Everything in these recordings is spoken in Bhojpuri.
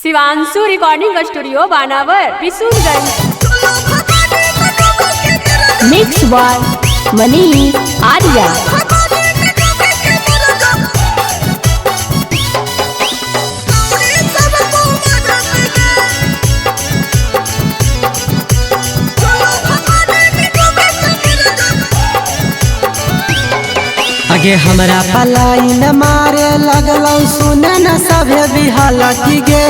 Shivanshu recording studio Banawar Bishunganj. Mix by Manish Arya. आगे हमरा पलाई न मारे लगलौ सुने न सभे बिहाला की गे।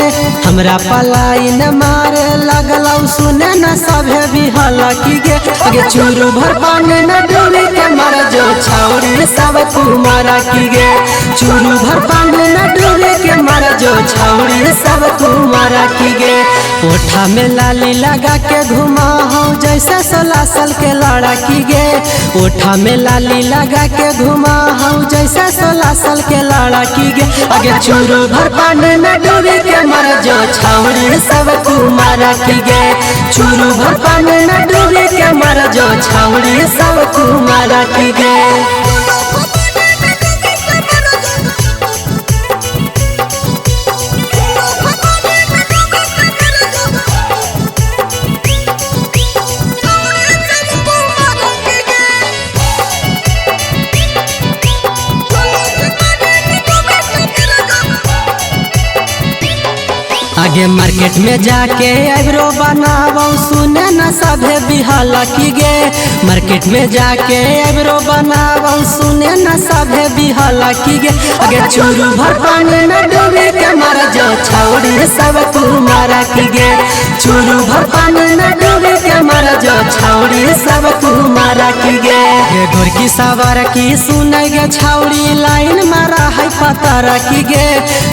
हमरा पलाई न मारे लगलौ सुने न सभे बिहाला की गे। आगे चूरू भर पानी न डूबी के मर जो छौरी सब कुमारा की गे। चूरू भर पानी न डूबी के मर जो छौरी सब कुमारा की गे। ओठा में लाली लगा के घुमा हो जैसे 16 साल के लड़ा की गे। ओठा में लाली लगा के घुमा हूँ जैसे 16 साल के लड़ा की गे। आगे चूरू भर पानी में डूबी के मर जो छौरी सब कुमारा की गे। चूरू भर पानी में डूबी के मर जो छौरी सब कुमारा की गे। आगे मार्केट में जाके आइब्रो बनावो सुने न सभे बिहाला की गे। मार्केट में जाके आइब्रो बनावो सुने न सभे बिहाला की गे। आगे चूरू भर पानी में डूबी के मर जो छौरी सब कुमारा की गे। चूरू भर पानी में डूबी के मर जो छौरी सब कुमारा की गे। गोरकी सवार की सुने गे छौरी लाइन मारा है पतारा की गे।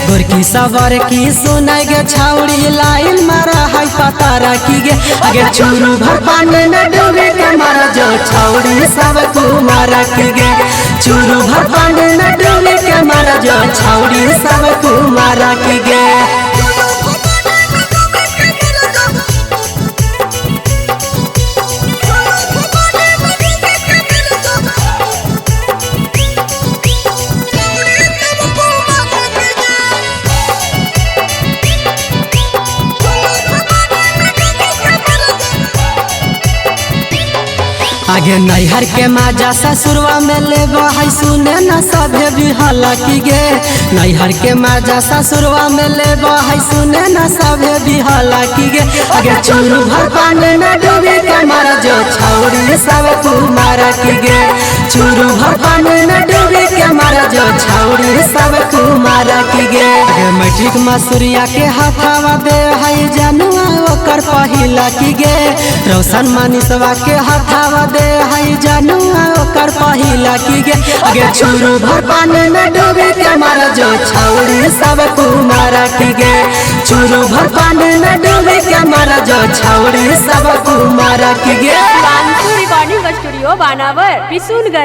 गोरकी सवार की सुने गे छौरी लाइन मारा है पतारा की गे। आगे चूरू भर पानी में डूबी के मर जो छौरी सब कुमारा की गे। चूरू भर पानी में डूबी के मर जो छौरी सब कुमारा की गे। आगे नैहर के माजा ससुरवा में लेबो है सुने न सभे बिहाला की गे। नैहर के माजा ससुरवा में लेबो है सुने न सभे बिहाला की गे। आगे चूरू भर पानी में डूबी के मर जो छौरी सब कुमारा की गे। चूरू भर पानी में डूबी के मर जो छौरी सब कुमारा की गे। आगे मैट्रिक मसूरिया के हाथावा दे है जनुआ ओकर पहिला की गे। रोशन मनीषवा के हाथावा दे है जनुआ ओकर पहिला की गे। आगे चूरू भर पानी में डूबी के मर जो छौरी सब कुमारा की गे। चूरू भर पानी में डूबी के मर जो छौरी सब कुमारा की गे। Shivanshu recording studio Banawar Bishunganj.